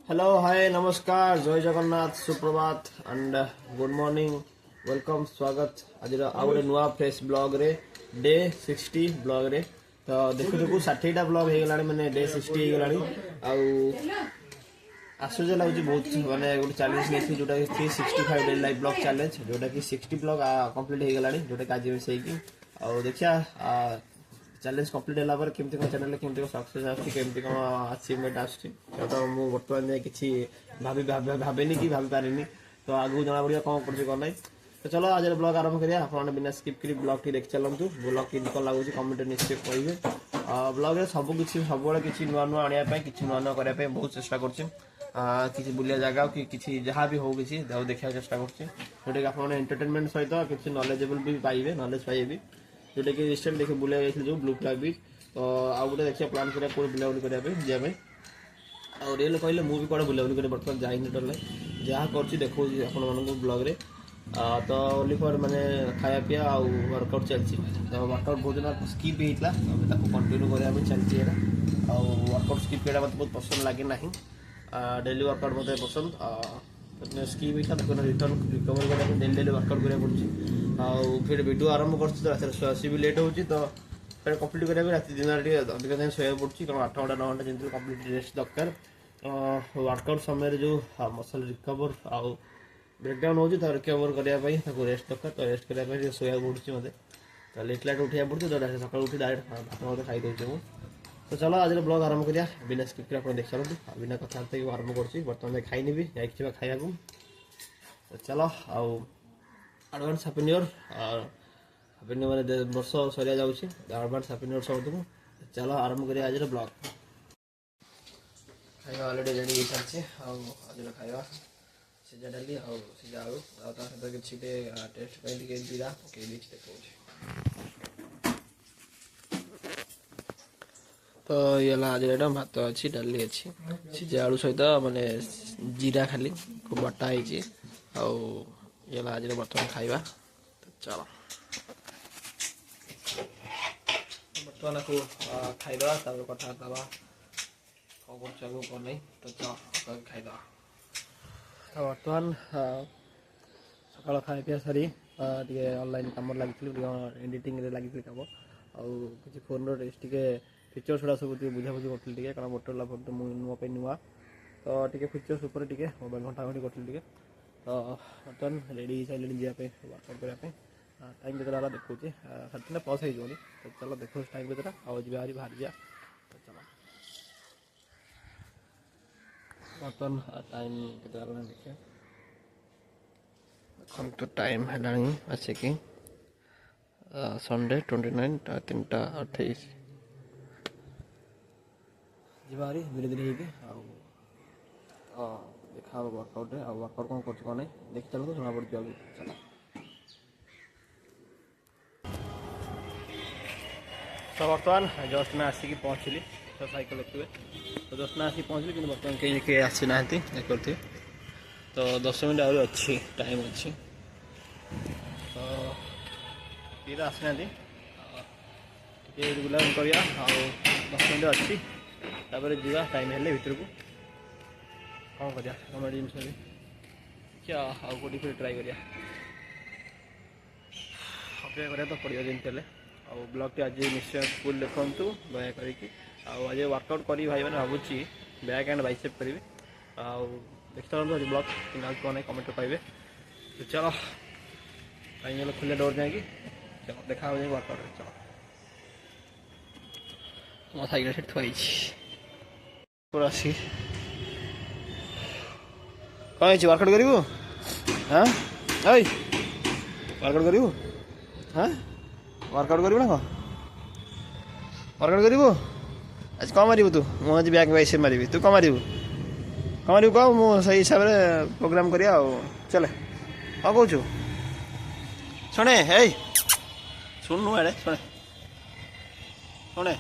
Hello hi नमस्कार जय जगन्नाथ सुप्रभात एंड गुड मॉर्निंग वेलकम स्वागत आज आउ गोटे नुआ फ्रेश ब्लॉग रे डे 60 ब्लॉग रे तो देखु देखु 60टा ब्लॉग हो गलानी माने डे 60 हो गलानी आउ आश्चर्य लगुच बहुत माने गोटे चैलेंज नहीं जोटा कि 365 डे लाइव ब्लॉग चैलेंज जोटा कि 60 ब्लॉग कंप्लीट हो गलानी जोटा कि आज मिस होगी आउ देखिया चैलेंज कंप्लीट होला पर केमती को चैनल केमती को सक्सेस आछि केमती को अचीवमेंट आछि तो मु वर्तमान में किछि भाबेनी कि भाबी पारिनी तो आगु जना पड़िया कोन करछि कोन नै तो चलो आज ब्लॉग आरंभ करिया आपण बिना स्किप करी ब्लॉग टी देख चलंतु ब्लॉग की निकल लागुछि कमेंट निश्चय कहिबे ब्लॉग रे सब किछि सबले किछि नुवा नुवा आनिया पय किछि नुवा नुवा करिया पय बहुत चेष्टा करछि किछि बुलिया जगह कि किछि जहा भी हो किछि दाउ देखा चेष्टा करछि जोटे आपण एंटरटेनमेंट सहित किछि नॉलेजेबल भी पाइबे नॉलेज पाइबे जोटा कि रिसेंट देखे बुलिया गई जो ब्लू फ्लैग बीच तो आउ गोटे देखिए प्लान करा कोई बुलाबुली करने जाए आ रियल कहले मुझे कौन बुलाबुली कर बर्तमान जाइनि टोटल जहाँ कर देखो आप ब्लॉग रे तो ओनली फॉर माने खाया पिया आउ वर्कआउट चलती तो वर्कआउट बहुत दिन स्किप होता कंटिन्यू करने चलती वर्कआउट स्किप करना मतलब बहुत पसंद लगे ना डेली वर्कआउट मतलब पसंद स्किप होता देखो रिटर्न रिकवर करने डेली डेली वर्कआउट करा पड़े फिर वीडियो आरंभ कर लेट होती तो फिर कंप्लीट करा रात दिन अधिक दिन शोया पड़ी कारण 8 घंटा 9 घंटा जमी कंप्लीट रेस्ट दरकार वर्कआउट समय जो मसल रिकवर आउ ब्रेकडाउन हो रिकवर करने रेस्ट दरकार तो रेस्ट करने शोया पड़ी मत तो लेट लाइट उठा पड़े तो सकाल उठी डायरेक्ट भात मत खाई दूचे तो चलो आज ब्लॉग आरंभ करिया बिना स्किप कर देख चलते बिना कथा आरंभ कर बर्तमान खाई जाइए खाया तो चलो आउ advance happy new year happy new माने वर्ष सरिया जाउछि एडवांस हैप्पी न्यू ईयर सब को चलो आरंभ करिया आज ब्लॉग खाଇବା ऑलरेडी रेडी हो सारछि आ आज खाଇବା सिजा डाली आ सिजा आलू आ ता सहित किछि टेस्ट ପାଇଁ ଟିକେ जीरा पकई देछि देखौछि तो येला आज एडम भात अछि डाली अछि सिजा आलू सहित माने जीरा खाली को बटा आइछि आ ये आज बर्तमान खाइबा तो चलो बर्तमान को खाइबा तब कथा दबा कौन कर कौन नहीं तो चलो खाइदा तो बर्तमान सकाल खाई पिया सारी ऑनलाइन कम लगी एडिटिंग लगी कम आउ फोन टे फीचर्स गुड़ा सब बुझाबुझी करी कारण मोटर लैपटॉप तो मुझे नुआ तो टे फीचर्स मोबाइल घंटा घंटी करी तो बर्तमान रेडी सारे जावाई वर्कआउट करने टाइम केतरा देखा साढ़े प्लस हो तो चलो देखो टाइम केतरा आज बाहरी बाहर जा तो चलो बर्तमान टाइम केतरा देखिए देखो तो टाइम है आसिक संडे 29 3:28 बाहरी धीरे धीरे देखा वर्कआउट वर्कआउट कौन कर नहीं देखी चलो तो जना पड़ चलो तो बर्तमान जस्ट मैं आसिक पहुँचली तो साइकिल देखिए तो जस्ट मैं आसिक पहुँचली कि बर्तमान कहीं आसी ना करते तो 10 मिनट आहरी अच्छी टाइम अच्छी तो ये आसी ना बुला करिया 10 मिनट अच्छी तापर जीवा टाइम हेल्ले भितर को कौन करिया कमेडी जिन क्या आउ कोटी फिर ट्राई करिया अपेक्षा करिया तो पड़िया जमी आउ ब्लॉग टी आज निश्चय फुल देखु दया करी आज वर्कआउट करी भाई मैंने भावुची बैक एंड बाइसेप करी आउ देखते आज ब्लॉग कि कौन कमेंट पाइबे तो चलो कहीं खुले डोर जाएगी चलो देखा हो वर्कआउट चलो मो साइकेल से थोड़ी आसी कौन वर्कआउट करू हाँ ओए वर्कआउट करू हाँ वर्कआउट करू ना कौन वर्कआउट करू आज कौन मारू तू मुझे बैक बैसे मारि तू कौन मारू कह मुझे हिसाब से प्रोग्राम करिया चले कौन कौचु शुणे हे शुणु एडे शुणे शुणे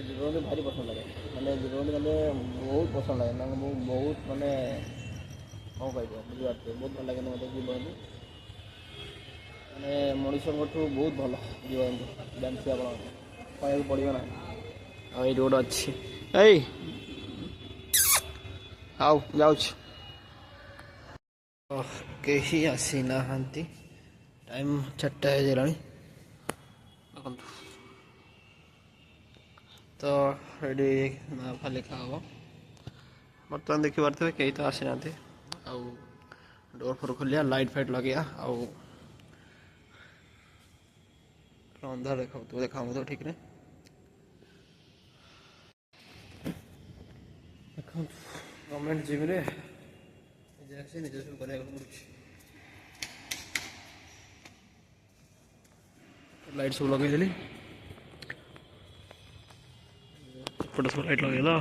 जीवन भारी पसंद लगे मैंने जीवन मैंने बहुत पसंद लगे ना बहुत मानने कौन कह बुझे बहुत भल लगे मतलब जीवन मैंने मनीष बहुत भल जीवन जानते आप कहू पड़ो ना ଆଉ ଏଇଠି ଗୋଟେ ଅଛି ଏଇ ଆଉ ଯାଉଛି କେହି ଆସିନାହାନ୍ତି ଟାଇମ୍ 4ଟା ହେଇଗଲାଣି ଦେଖନ୍ତୁ ତ ଏଠି ନାଫା ଲେଖା ହେବ ବର୍ତ୍ତମାନ ଦେଖିପାରୁଥିବେ କେହି ତ ଆସିନାହାନ୍ତି ଆଉ ଡୋର୍ ଫୋର୍ ଖୋଲିବା ଲାଇଟ୍ ଫାଇଟ୍ ଲଗେଇବା ଆଉ ଅନ୍ଧାର ଦେଖାଉଥିବ ଠିକ୍ରେ ଦେଖନ୍ତୁ ଗଭର୍ଣ୍ଣମେଣ୍ଟ ଜିମ୍ରେ ନିଜେ ଆସି ନିଜେ ସବୁ କରିବାକୁ ପଡ଼ୁଛି ଲାଇଟ୍ ସବୁ ଲଗେଇଦେଲି ଏପଟେ ସବୁ ଲାଇଟ୍ ଲଗେଇଲା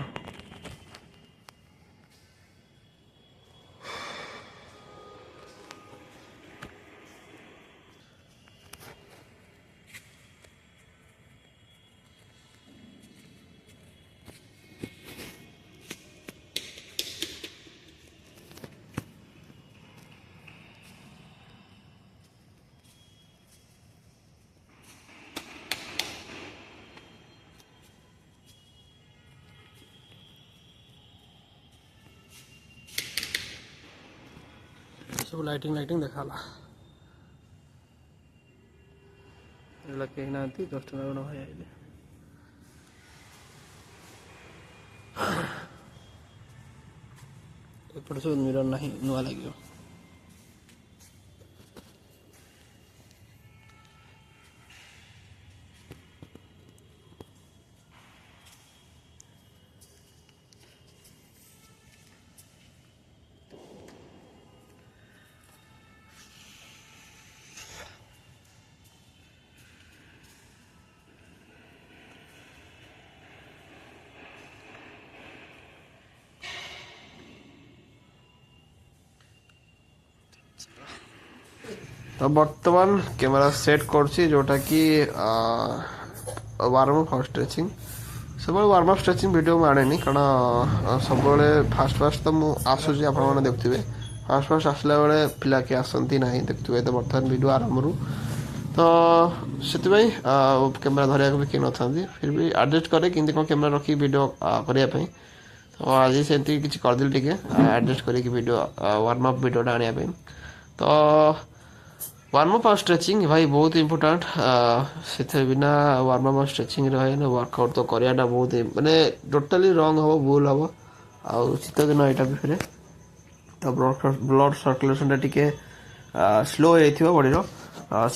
सब लाइटिंग देखा कहीं ना 10 टका भाई आइले एपटे सब मिरर ना नुआ लगे तो बर्तमान कैमेरा सेट करछि जोटा कि वार्म अप स्ट्रेचिंग सब वार्म अप स्ट्रेचिंग वीडियो में आने कारण सब फास्ट तो मुझे आसूसी आप देखुए फास्ट आसला बेले पिला किए आसती ना देखुए तो बर्तमान वीडियो आरंभ तो से कैमेरा धरिया भी किए न फिर भी एडजस्ट करे कि कैमेरा रखी वीडियो करने तो आज से किसी करदेली टे एडजस्ट करके वीडियो वार्म अप वीडियोटा आने तो वार्म अप और स्ट्रेचिंग भाई बहुत इंपोर्टेंट से बिना वार्म अप और स्ट्रेचिंग रहे ना वर्कआउट तो कराटा बहुत माने टोटाली रंग हम भूल हम आउ शीत दिन यहाँ भी फिर तो ब्लड सर्कुलेशन टी स्लो हो बॉडी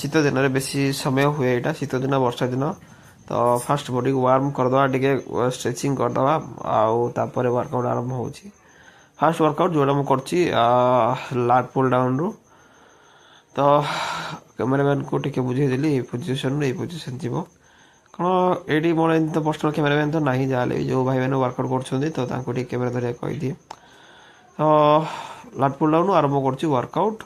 शीत दिन में बेसी समय हुए यहाँ शीत दिन वर्षा दिन तो फास्ट बॉडी को वार्म करदे टे स्ट्रेचिंग करदे आउे वर्कआउट आरंभ हो फास्ट वर्कआउट जोटा मुझे लाट पुल डाउन रु तो कैमेरामैन को टे बुझेदेली पोजिशन जीव कौन ये मोर एम तो पर्सनल कैमेरामैन तो ना जाए जो भाई मैंने वर्कआउट कर कैमेरा धरिया कहीदिए तो लाट पुल डाउन आरंभ कर वर्कआउट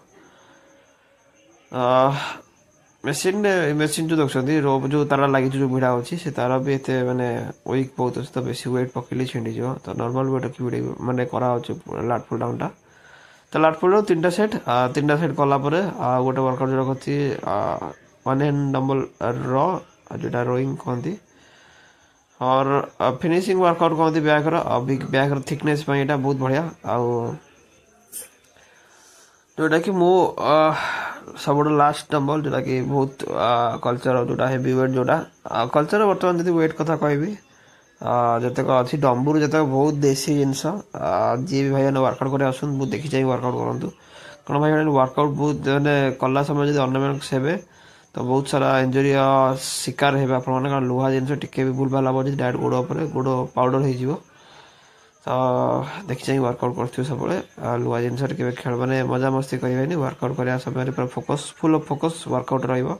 मेसीन जो देखते रोप जो तार लगी जो भिड़ा अच्छी से तार भी एत मैंने विक बहुत अच्छे तो बेसी वेट पकड़े छिंडी जाव तो नॉर्मल वेट रखी मैंने करा लाट पुल डाउन टा तो लाट पुल डाउन 3टा सेट कलापर गोटे वर्कआउट जो रखी 1 हैंड डंबल रो जोटा रोइंग कहती और फिनिशिंग वर्कआउट कहती बैक थिकनेस यहाँ बहुत बढ़िया आउ जोटा कि मु सब लास्ट डंबल जोटा कि बहुत कल्चर जोटा हेवी वेट जोटा कल्चर बर्तमान जब वेट कथा कहबी जितक अच्छी डंबुर जितक बहुत देसी जिनस जी भी भाई मैंने वर्कआउट कर बहुत देखी चाहिए वर्कआउट करूँ कौन भाई मैंने वर्कआउट बहुत मैंने कला समय जब अन्य सेवे तो बहुत सारा इंजुरी शिकार हे कारण लुहा जिन टी भी भूल भाल हम डायरेक्ट गोड़ पाउडर हो तो देखी चाहिए वर्कआउट कर सब लुहा जिन खेल मैंने मजा मस्ती करें वर्कआउट करने समय पूरा focus full of focus workout रहा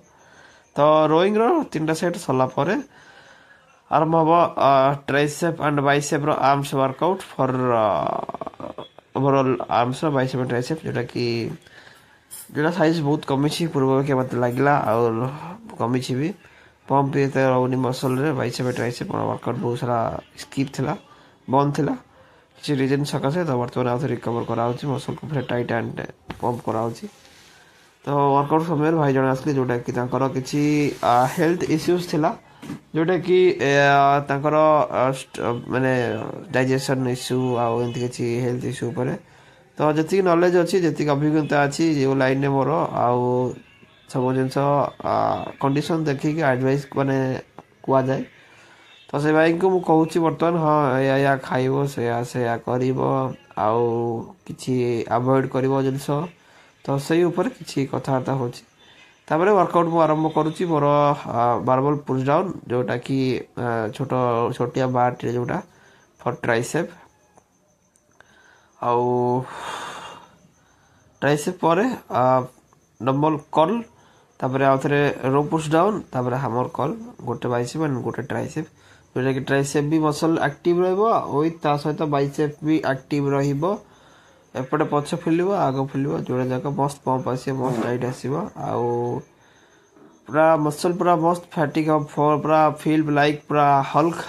तो रोइंग 3टा सेट सरलापर आरंभ हम tricep and bicep arms workout for overall arms bicep and tricep जोटा कि जोटा साइज बहुत कमी पूर्व के मत लगला और कमी भी पंप भी एते रोनी मसल रे बाइसेप ट्राइसेप वर्कआउट बहुत सारा स्किप थिला बंद थिला किसी रीजन सकाशे तो बर्तमान आउ रिकवर करा मसल को फिर टाइट एंड पंप करा तो वर्कआउट समय भाई जन आसले जोटा कि किसी हेल्थ इश्यूज थिला जोटा कि तांकर माने डाइजेशन इश्यू आउ एमती किसी हेल्थ इश्यू पर तो जी नॉलेज अच्छी जी अभिज्ञता अच्छी जो लाइन में मोर आउ सब जिन कंडीशन देखिक एडवाइस माने कुआ जाए तो से भाई को मुझे बर्तमान हाँ या खाइब से कर आउ कि अवॉइड कर जिनस तो से ऊपर किसी कथबार्ता हो तापर वर्कआउट मु आरंभ करुच्ची मोर बारबल पुश डाउन जोटा कि छोट छोटिया बार टे जोटा फॉर ट्राइसेप आउ ट्राइसेप पर डम्बल कर्ल तापर आउ थे रो पुश डाउन तापर हामर कर्ल गोटे बाइसेप एंड गोटे ट्राइसेप जोटा कि ट्राइसेप भी मसल एक्टिव विथ ता सहित बाइसेप भी एक्टिव रहिबो एपटे पछ फुलिबो आग फुलिबो जोड़ा जाक मस्त पंप आसी मस्त टाइट आसीबो आउ पूरा मसल पूरा मस्त फैटिक पूरा फील लाइक पूरा हल्क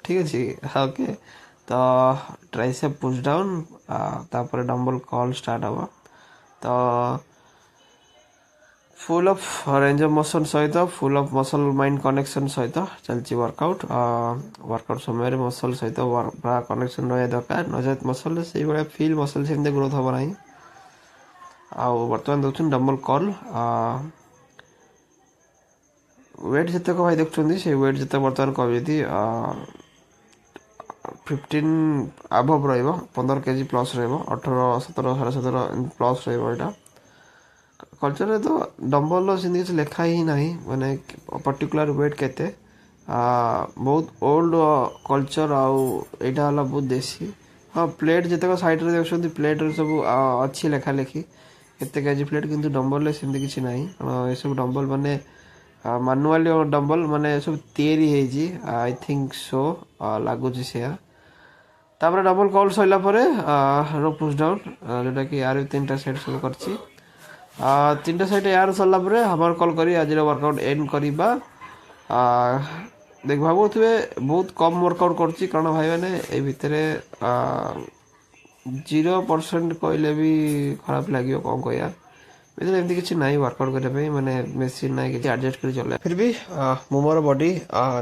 ठीक अच्छे ओके तो ट्राइसेप पुश डाउन तापर डम्बल कर्ल स्टार्ट हम तो full of range of motion सहित full of muscle mind connection सहित चलती वर्कआउट वर्कआउट समय मसल सहित पूरा कनेक्शन रहा दरकार नजात मसल से भाया फील मसल से ग्रोथ हम ना आउ बर्तमान देखुन डम्बल कर्ल वेट जितक भाई देखुं से वेट जिते बर्तमान कमी 15 अभव रहा 15 kg प्लस रहा 18 17 17.5 प्लस रहा कल्चर तो डम्बल से किसी लेखा ही ना माने पर्टिकुलर वेट केते बहुत ओल्ड कल्चर आईटा है बहुत देसी हाँ प्लेट जितक साइड रे देखते प्लेट सब अच्छी लेखा लेखी केते केजी प्लेट किंतु डम्बल सेमती किसी ना ये सब डम्बल माने मानुआली डम्बल माने सब तैयारी है आई थिंक सो लगुच से तापर डबल कर्ल सरला रो पुश डाउन जोटा कि यार 3टा सेट सब कर 3टा सेट यार सरला हमार कल कर आज वर्कआउट एंड करवा देख भावु थे बहुत कम वर्कआउट कर कारण भाई मैंने ये भितर 0% कहले भी खराब लगे कौन कह भितर एमती किसी ना वर्कआउट करने माने मेसीन ना कि एडजस्ट कर चले फिर भी मु मोर बॉडी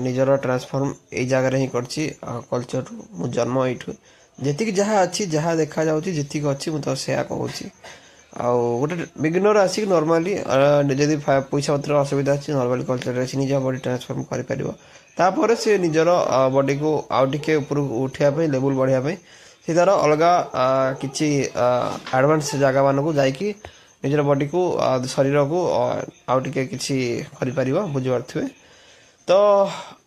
निजर ट्रांसफॉर्म ये जगह ही कल्चर मु जन्म यू जी जहाँ अच्छी जहाँ देखा जाऊँगी जी अच्छी मुझे से कहूँ आउ गोटे बिगिनर आसिक नॉर्मली जदि पैसा पत्र असुविधा अच्छी नॉर्मली कल्चर अच्छी निज बॉडी ट्रांसफॉर्म कर से निजर बॉडी को आउ टे ऊपर उठापी लेवल बढ़ापी से तार अलग किसी एडवांस जगह मान को जाकि निजर बॉडी को शरीर को आउ टे किसी कर बुझीपे तो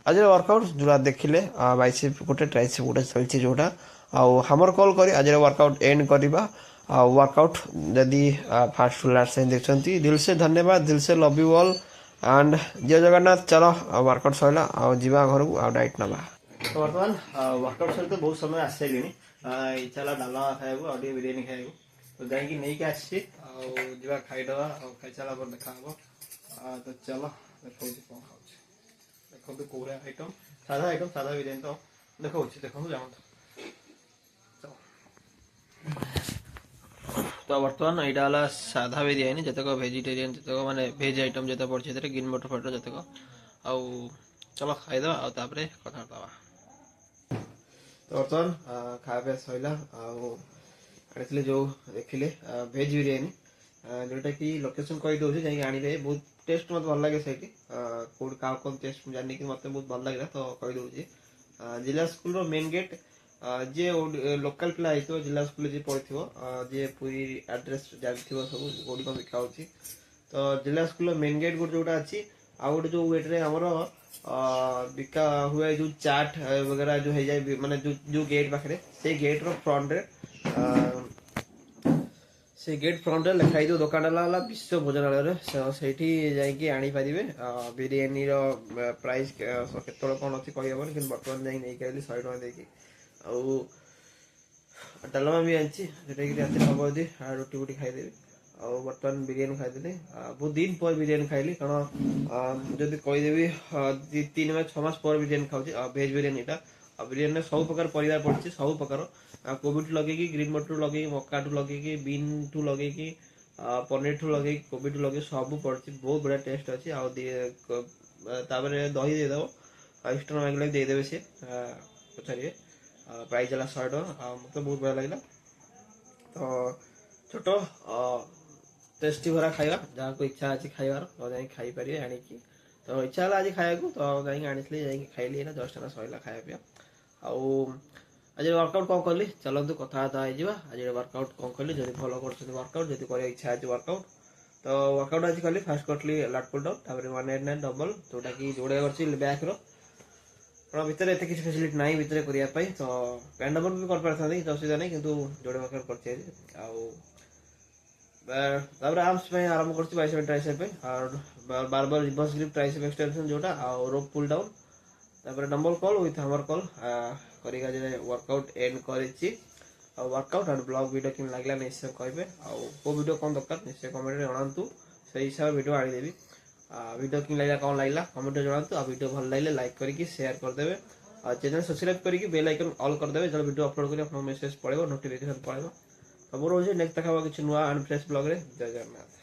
आज वर्कआउट जोड़ा देखिले बाइसेप गोटे ट्राइसेप गोटे चलती जोटा आउ हमर कॉल कर आज वर्कआउट एंड करवा वर्कआउट जदि फास्ट टू लास्ट टाइम देखते दिल से धन्यवाद दिल से लव यू ऑल एंड जय जगन्नाथ चलो वर्कआउट सरला जीवा घर को डाइट नवा तो बर्तमान वर्कआउट सहित बहुत समय आसली इच्छा है डालमा खाइबू बिरियानी खाइबू तो जाकि नहीं कि आसी जा खाईदवा खाई सारा पर देखा हम तो चलो देखा कौन खाऊ देखो कौन आइटम साधा बिरियानी तो देखो देखो जानते तो बर्तमान यहाँ साधा बिरियानी जितक वेजिटेरियन जितक माने भेज आइटम जिते पड़े ग्रीन मटर फटर जितक आउ चलो खाईद आउे कथा दवा तो बर्तमान खावा सरला आनी जो देखिले भेज बिरियानी जोटा कि लोकेशन कही दूसरी जाकि आने बहुत टेस्ट मत भल लगे से कौट क्या कौन टेस्ट जानी कि मत बहुत भल लगे तो कही दूसरी जिला स्कूल मेन गेट जे लोकल पिला हो जिला स्कूल जी पढ़ी जे पूरी एड्रेस जानते सब कौटी कौन बिका तो जिला स्कूल मेन गेट गोटे जोटा अच्छी आउ गोटे जो वेट्रे आमर बिका हुए जो चाट वगैरह जो है जाए माने जो गेट पाखे से गेट फ्रंट रे से गेट फ्रंट रे लिखाई जो दुकान है विश्व भोजनालय से आनीपारे बिरियानी प्राइस केत कौन अच्छी कहीहबन कि बर्तमान जा नहीं 100 टका देकी डालमा भी आनी जोटा कि रात हम यदि रुटी बुटी खाईदेवी बर्तमान बिरियानी खाईदेली बहुत दिन पर बिरियानी खाइली कारण जदि कहीदेवी 3 मास 6 मास पर बिरियानी खाऊँ भेज बिरियानी बिरियानी सब प्रकार परिवार पड़ी सब प्रकार कोबी ठू लगे ग्रीन मटर लगे मका ठू लगे बीन ठू लगे पनीर ठू लगे कोबी ठू लगे सब पड़ी बहुत बढ़िया टेस्ट अच्छी दही देदेव एक्सट्रा मांगे देदेवे सी पचारे प्राइस है 100 टका मतलब बहुत बढ़िया लगे तो छोट टेस्टी भरा खाଇବା जहाँ को इच्छा अच्छी खाइबार तो जाई खाई पारे आनिकी तो इच्छा है आज खाया तो जाई आनी जाई खाइली जस्ट ना सैला खाया पिया आउ आज वर्कआउट कौन कली चलतु कथबार्ता आज वर्कआउट कौन कली जब फलो कर वर्कआउट जब कर इच्छा अच्छे वर्कआउट तो वर्कआउट आज कली फास्ट करी लाट पुल डाउन तापर 189 डबल जोटा कि जोड़ा कर बैक रो भितर एत किसी फैसिलिटी ना भितर करने तो पैंट डबल भी कर पारे କିଛି ଅସୁବିଧା नहीं किंतु जोड़े वर्कआउट कर आर्म्स में आरंभ कर बाइसेप ट्राइसेप और बार bar reverse grip tricep extension जोटा और रोप पुल डाउन तापर dumbbell curl with hammer curl करिका जे वर्कआउट एंड करिछि और वर्कआउट और ब्लॉग वीडियो किन लागला निश्चय कहबे और को वीडियो कोन दरकार निश्चय कमेंट रे जणांतु सही हिसाब वीडियो आनी देबी वीडियो किन लागला कोन लागला कमेंट रे जणांतु आ वीडियो भल लागले लाइक करके शेयर कर देबे और चैनल सब्सक्राइब करके बेल आइकन ऑल कर देबे जब वीडियो अपलोड करी आपन मेसेज पड़ेबो नोटिफिकेशन पड़ेबो तो मोर होजे नेक्स्ट देखा किछि नुवा एंड फ्रेश ब्लॉग रे जय जगन्नाथ।